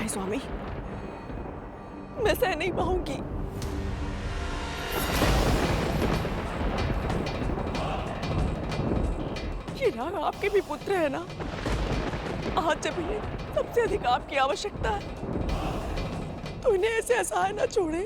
है स्वामी, मैं सह नहीं पाऊंगी। ये राग आपके भी पुत्र है ना? आज जब इन्हें सबसे अधिक आपकी आवश्यकता है तो इन्हें ऐसे असहाय न छोड़े।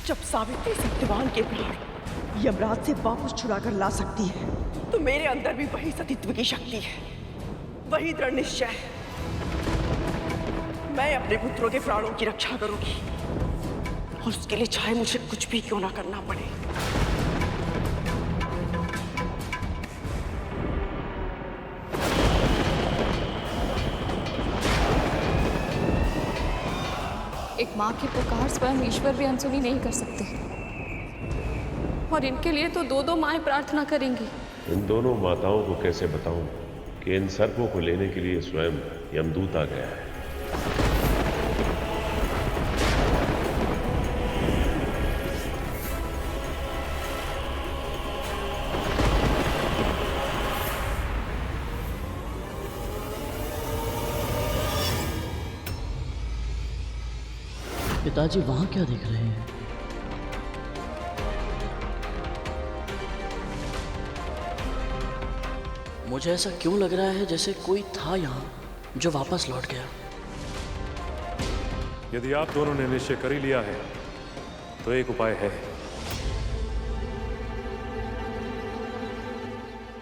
जब सावित्री सत्यवान के प्राण यमराज से वापस छुड़ा कर ला सकती है तो मेरे अंदर भी वही सतीत्व की शक्ति है, वही दृढ़ निश्चय है। मैं अपने पुत्रों के प्राणों की रक्षा करूंगी और उसके लिए चाहे मुझे कुछ भी क्यों ना करना पड़े। एक माँ की पुकार स्वयं ईश्वर भी अनसुनी नहीं कर सकते, और इनके लिए तो दो दो माएं प्रार्थना करेंगी। इन दोनों माताओं को कैसे बताऊं कि इन सर्पों को लेने के लिए स्वयं यमदूत आ गया है। पिताजी वहां क्या देख रहे हैं? मुझे ऐसा क्यों लग रहा है जैसे कोई था यहाँ जो वापस लौट गया। यदि आप दोनों ने निश्चय कर ही लिया है तो एक उपाय है।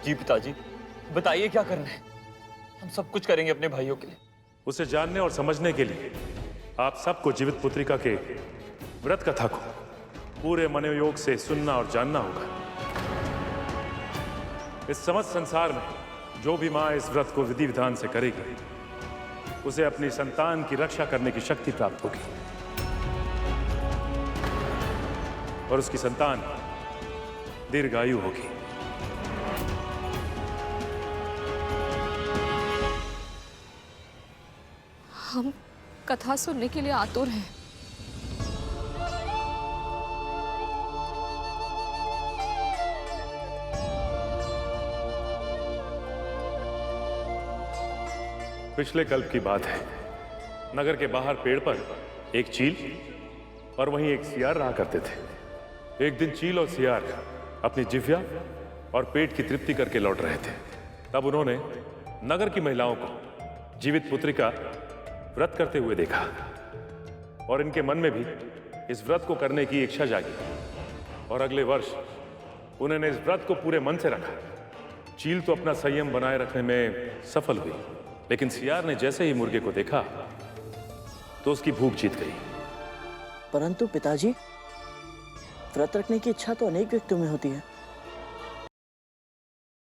जी पिताजी, बताइए क्या करना है। हम सब कुछ करेंगे अपने भाइयों के लिए। उसे जानने और समझने के लिए आप सबको जीवित पुत्रिका के व्रत कथा को पूरे मनोयोग से सुनना और जानना होगा। इस समस्त संसार में जो भी मां इस व्रत को विधि विधान से करेगी उसे अपनी संतान की रक्षा करने की शक्ति प्राप्त होगी और उसकी संतान दीर्घायु होगी। हम कथा सुनने के लिए आतुर हैं। पिछले कल्प की बात है। नगर के बाहर पेड़ पर एक चील और वहीं एक सियार रहा करते थे। एक दिन चील और सियार अपनी जिह्वा और पेट की तृप्ति करके लौट रहे थे। तब उन्होंने नगर की महिलाओं को जीवित पुत्रिका व्रत करते हुए देखा और इनके मन में भी इस व्रत को करने की इच्छा जागी और अगले वर्ष उन्होंने इस व्रत को पूरे मन से रखा। चील तो अपना संयम बनाए रखने में सफल हुई, लेकिन सियार ने जैसे ही मुर्गे को देखा तो उसकी भूख जीत गई। परंतु पिताजी, व्रत रखने की इच्छा तो अनेक व्यक्तियों में होती है,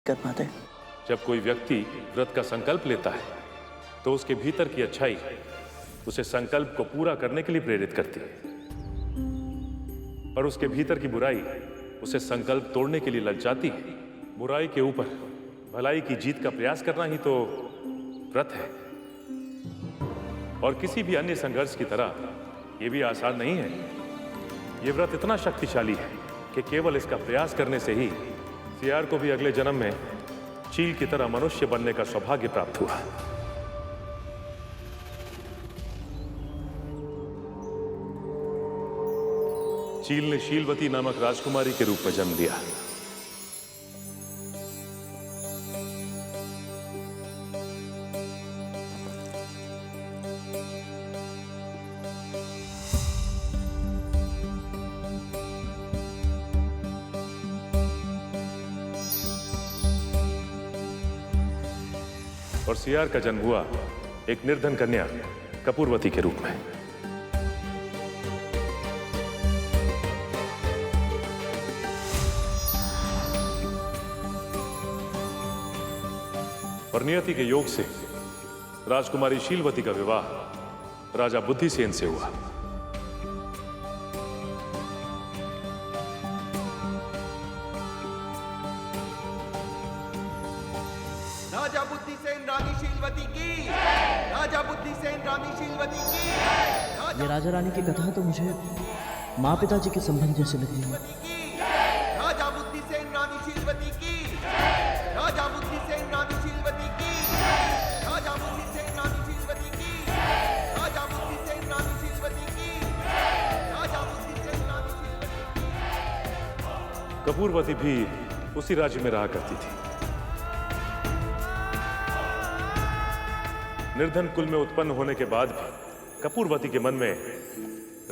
कर पाते। जब कोई व्यक्ति व्रत का संकल्प लेता है तो उसके भीतर की अच्छाई उसे संकल्प को पूरा करने के लिए प्रेरित करती है और उसके भीतर की बुराई उसे संकल्प तोड़ने के लिए ललचाती है। बुराई के ऊपर भलाई की जीत का प्रयास करना ही तो व्रत है। और किसी भी अन्य संघर्ष की तरह यह भी आसान नहीं है। यह व्रत इतना शक्तिशाली है कि केवल इसका प्रयास करने से ही सियार को भी अगले जन्म में चील की तरह मनुष्य बनने का सौभाग्य प्राप्त हुआ। चील ने शीलवती नामक राजकुमारी के रूप में जन्म लिया। और सियार का जन्म हुआ एक निर्धन कन्या कपूरवती के रूप में। और नियति के योग से राजकुमारी शीलवती का विवाह राजा बुद्धिसेन से हुआ। राजा बुद्धिसेन रानी शीलवती की, राजा बुद्धिसेन रानी शीलवती की। ये राजा रानी की कथा तो मुझे माँ पिताजी के संबंध जैसे लग रही है। शीलवती की, राजा बुद्धिसेन रानी शीलवती की, राजा बुद्धिसेन रानी शीलवती की, राजा बुद्धिसेन रानी शीलवती की, राजा बुद्धिसेन रानी शीलवती की। कपूरवती भी उसी राज्य में रहा करती थी। निर्धन कुल में उत्पन्न होने के बाद भी कपूरवती के मन में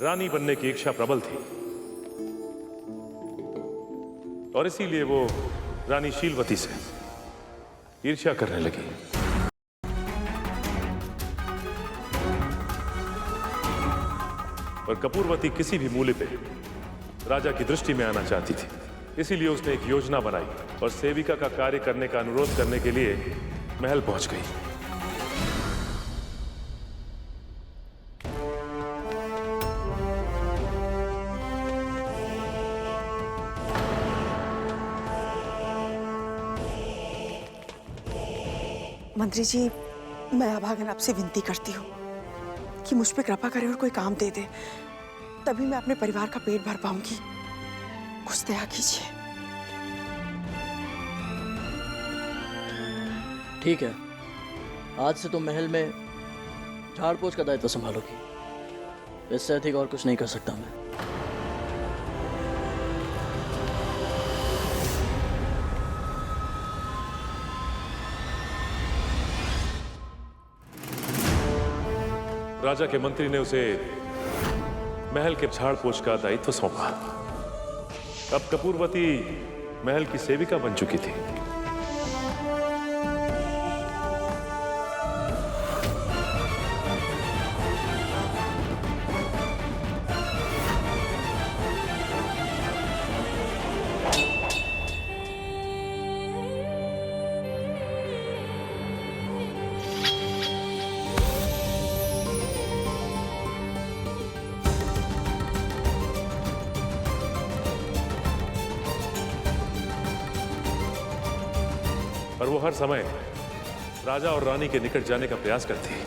रानी बनने की इच्छा प्रबल थी और इसीलिए वो रानी शीलवती से ईर्ष्या करने लगी। और कपूरवती किसी भी मूल्य पे राजा की दृष्टि में आना चाहती थी, इसीलिए उसने एक योजना बनाई और सेविका का कार्य करने का अनुरोध करने के लिए महल पहुंच गई। मंत्री जी, मैं अभागन आपसे विनती करती हूँ कि मुझ पे कृपा करें और कोई काम दे दे, तभी मैं अपने परिवार का पेट भर पाऊंगी। कुछ दया कीजिए। ठीक है, आज से तुम महल में झाड़ पोछ का दायित्व संभालोगी। इससे अधिक और कुछ नहीं कर सकता मैं। राजा के मंत्री ने उसे महल के झाड़ पोछ का दायित्व सौंपा। अब कपूरवती महल की सेविका बन चुकी थी। और वो हर समय राजा और रानी के निकट जाने का प्रयास करती है।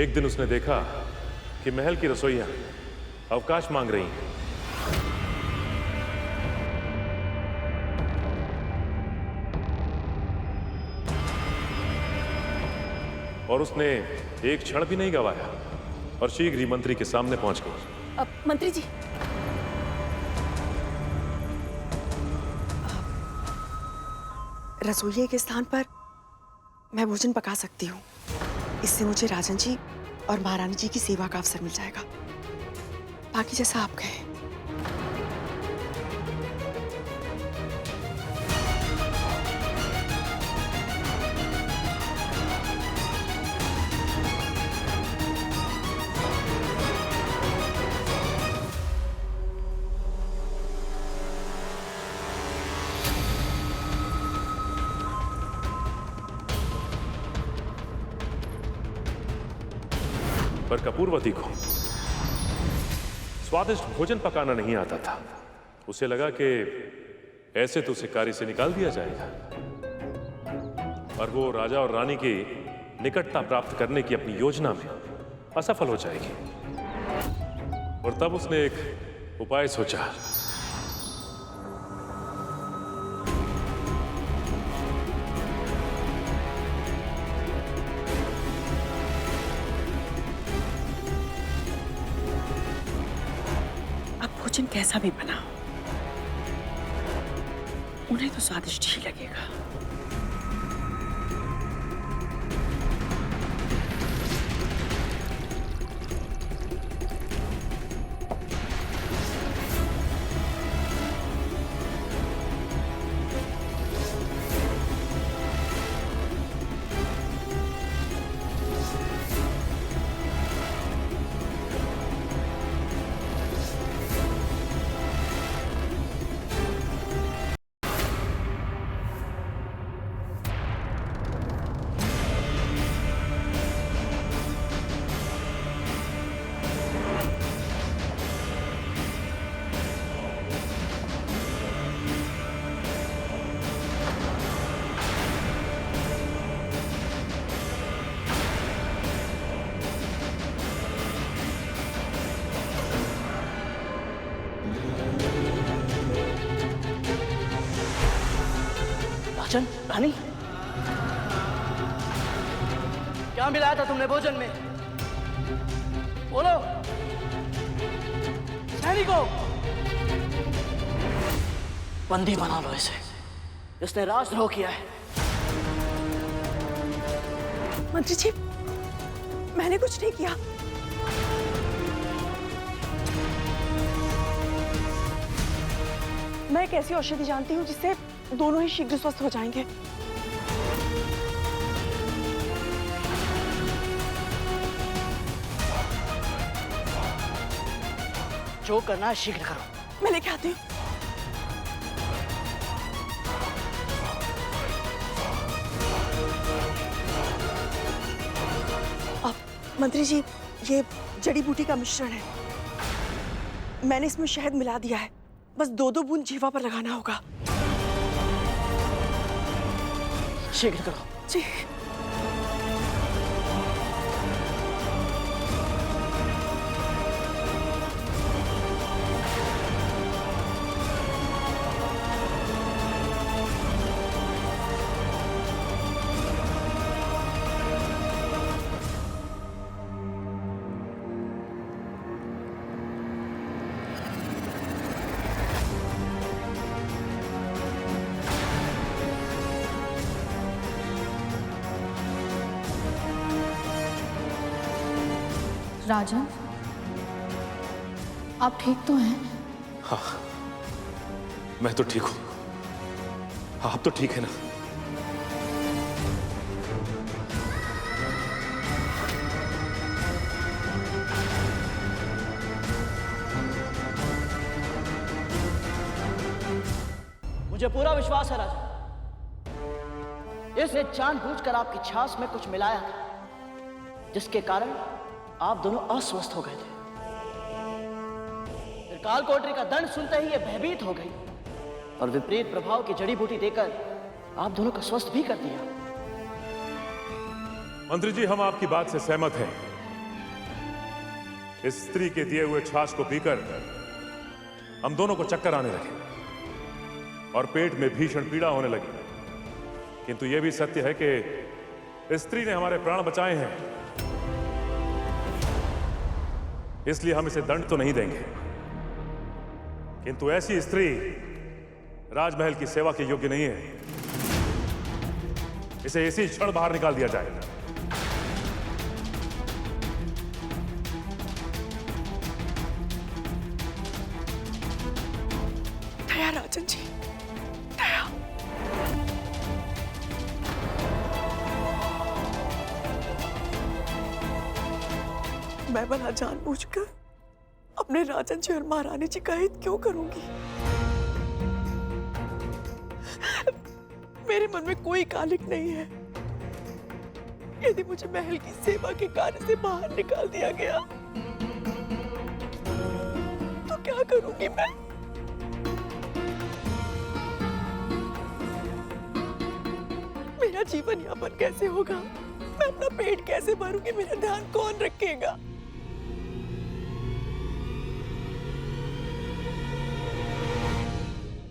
एक दिन उसने देखा कि महल की रसोइयां अवकाश मांग रही हैं। और उसने एक क्षण भी नहीं गवाया और शीघ्र ही मंत्री के सामने पहुंच गई। मंत्री जी, रसोइये के स्थान पर मैं भोजन पका सकती हूँ। इससे मुझे राजन जी और महारानी जी की सेवा का अवसर मिल जाएगा। बाकी जैसा आप कहें। पर कपूरवती को स्वादिष्ट भोजन पकाना नहीं आता था। उसे लगा कि ऐसे तो उसे कार्य से निकाल दिया जाएगा और वो राजा और रानी की निकटता प्राप्त करने की अपनी योजना में असफल हो जाएगी। और तब उसने एक उपाय सोचा। भोजन कैसा भी बनाओ, उन्हें तो स्वादिष्ट ही लगेगा। राजन, रानी, क्या मिलाया था तुमने भोजन में? बोलो। सैनिकों, बंदी बना लो इसे, इसने राजद्रोह किया है। मंत्री जी, मैंने कुछ नहीं किया। मैं एक ऐसी औषधि जानती हूँ जिससे दोनों ही शीघ्र स्वस्थ हो जाएंगे। जो करना है शीघ्र करो। मैं लेके आती हूँ। अब मंत्री जी, ये जड़ी बूटी का मिश्रण है। मैंने इसमें शहद मिला दिया है, बस 2-2 बूंद जीवा पर लगाना होगा। शीघ्र करो। जी। राजन, आप ठीक तो हैं? हाँ, मैं तो ठीक हूं। आप तो ठीक है ना? मुझे पूरा विश्वास है राजा, इसने जानबूझकर आपकी छाछ में कुछ मिलाया था, जिसके कारण आप दोनों अस्वस्थ हो गए थे। फिर कालकोठरी का दंड सुनते ही ये भयभीत हो गई और विपरीत प्रभाव की जड़ी बूटी देकर आप दोनों को स्वस्थ भी कर दिया। मंत्री जी, हम आपकी बात से सहमत हैं। इस स्त्री के दिए हुए छाछ को पीकर हम दोनों को चक्कर आने लगे और पेट में भीषण पीड़ा होने लगी। किंतु यह भी सत्य है कि इस स्त्री ने हमारे प्राण बचाए हैं, इसलिए हम इसे दंड तो नहीं देंगे। किंतु ऐसी स्त्री राजमहल की सेवा के योग्य नहीं है। इसे इसी क्षण बाहर निकाल दिया जाए। दया राजन जी, दया। मैं भला जानबूझकर अपने राजन जी और महारानी जी का हित क्यों करूंगी? मेरे मन में कोई कालिक नहीं है। यदि मुझे महल की सेवा के कार्य से बाहर निकाल दिया गया तो क्या करूंगी मैं? मेरा जीवन यापन कैसे होगा? मैं अपना पेट कैसे भरूंगी? मेरा ध्यान कौन रखेगा?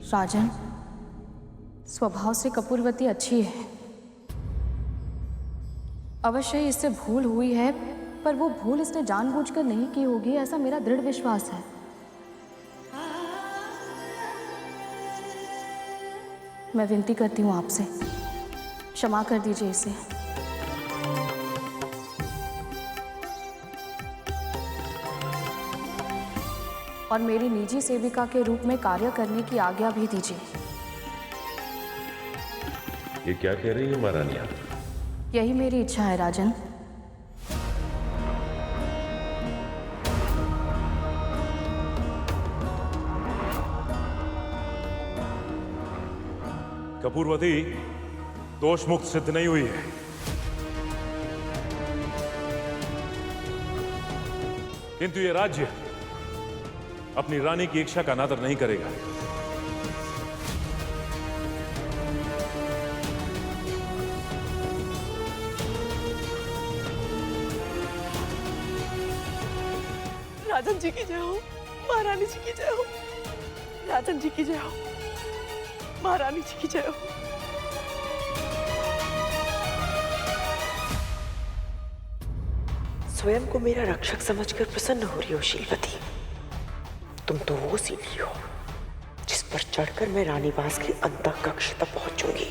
राजन, स्वभाव से कपूरवती अच्छी है। अवश्य ही इससे भूल हुई है, पर वो भूल इसने जानबूझकर नहीं की होगी, ऐसा मेरा दृढ़ विश्वास है। मैं विनती करती हूँ आपसे, क्षमा कर दीजिए इसे। और मेरी निजी सेविका के रूप में कार्य करने की आज्ञा भी दीजिए। ये क्या कह रही है महारानी? यही मेरी इच्छा है राजन। कपूरवती दोष मुक्त सिद्ध नहीं हुई है। किंतु ये राज्य अपनी रानी की इच्छा का अनादर नहीं करेगा। राजन जी की जय हो, महारानी जी की जय हो। राजन जी की जय हो, महारानी जी की जय हो। स्वयं को मेरा रक्षक समझकर प्रसन्न हो रही हो शीलवती। तुम तो वो सीढ़ी हो जिस पर चढ़कर मैं रानीवास के अंतः कक्ष तक पहुंचूंगी।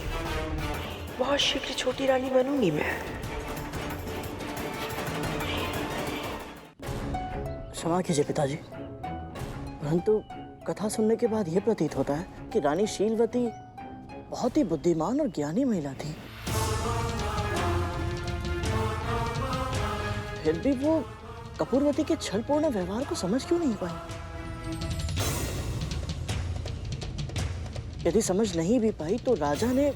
बहुत शीघ्र छोटी रानी बनूंगी मैं। क्षमा कीजिए पिताजी, परंतु कथा सुनने के बाद यह प्रतीत होता है कि रानी शीलवती बहुत ही बुद्धिमान और ज्ञानी महिला थी। फिर भी वो कपूरवती के छलपूर्ण व्यवहार को समझ क्यों नहीं पाई? यदि समझ नहीं भी पाई तो राजा ने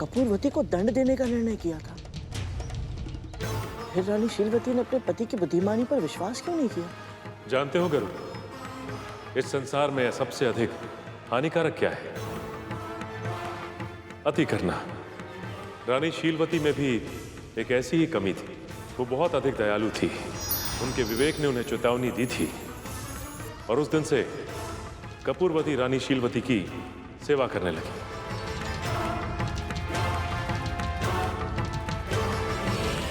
कपूरवती को दंड देने का निर्णय किया था। फिर रानी शीलवती ने अपने पति की बुद्धिमानी पर विश्वास क्यों नहीं किया? जानते हो गरुड़, इस संसार में सबसे अधिक हानिकारक क्या है? अति करना। रानी शीलवती में भी एक ऐसी ही कमी थी। वो बहुत अधिक दयालु थी। उनके विवेक ने उन्हें चेतावनी दी थी और उस दिन से कपूरवती रानी शीलवती की सेवा करने लगी।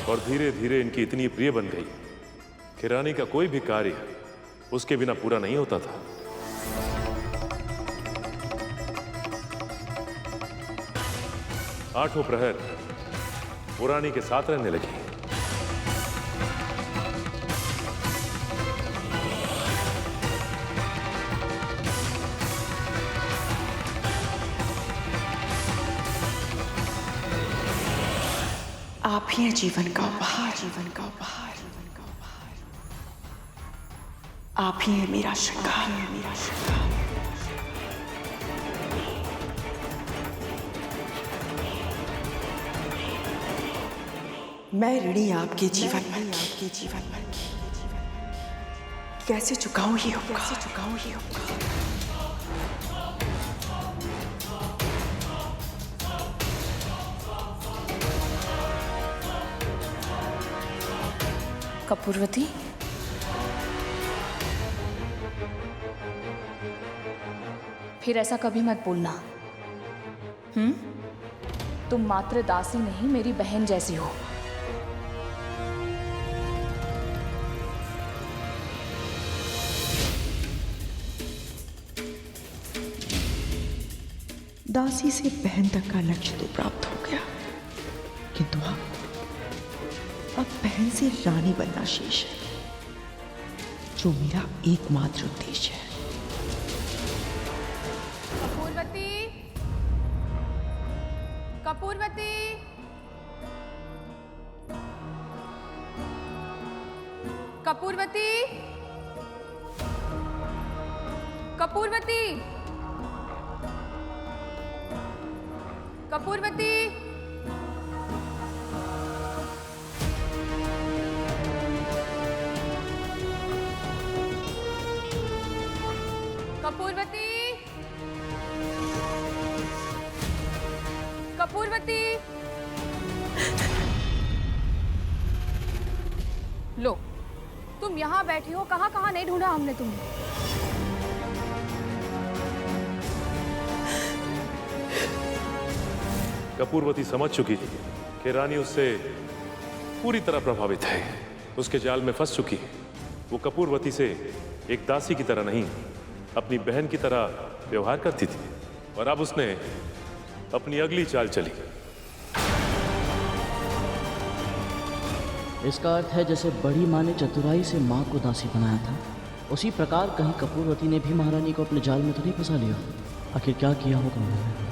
और धीरे धीरे इनकी इतनी प्रिय बन गई कि रानी का कोई भी कार्य उसके बिना पूरा नहीं होता था। आठों प्रहर वो रानी के साथ रहने लगी। आप ही हैं जीवन का उपहार, जीवन का उपहार। आप ही हैं मेरा श्रृंगार, मेरा श्रृंगार। मैं ऋणी आपके जीवन भर की, जीवन भर की। कैसे चुकाऊं ये उपकार, कैसे चुकाऊं ये उपकार। कपूरवती, फिर ऐसा कभी मत बोलना। तुम मात्र दासी नहीं, मेरी बहन जैसी हो। दासी से बहन तक का लक्ष्य तो प्राप्त हो गया, किंतु अब बहन से रानी बनना शेष है, जो मेरा एकमात्र उद्देश्य है। कपूरवती, कपूरवती, कपूरवती, कपूरवती, कपूरवती, कपूरवती, कपूरवती। लो, तुम यहाँ बैठी हो, कहाँ कहाँ नहीं ढूंढा हमने तुम्हें। कपूरवती समझ चुकी थी कि रानी उससे पूरी तरह प्रभावित है, उसके जाल में फंस चुकी है। वो कपूरवती से एक दासी की तरह नहीं, अपनी बहन की तरह व्यवहार करती थी और अब उसने अपनी अगली चाल चली। इसका अर्थ है जैसे बड़ी माँ ने चतुराई से माँ को दासी बनाया था, उसी प्रकार कहीं कपूरवती ने भी महारानी को अपने जाल में तो नहीं फंसा लिया। आखिर क्या किया होगा उन्होंने?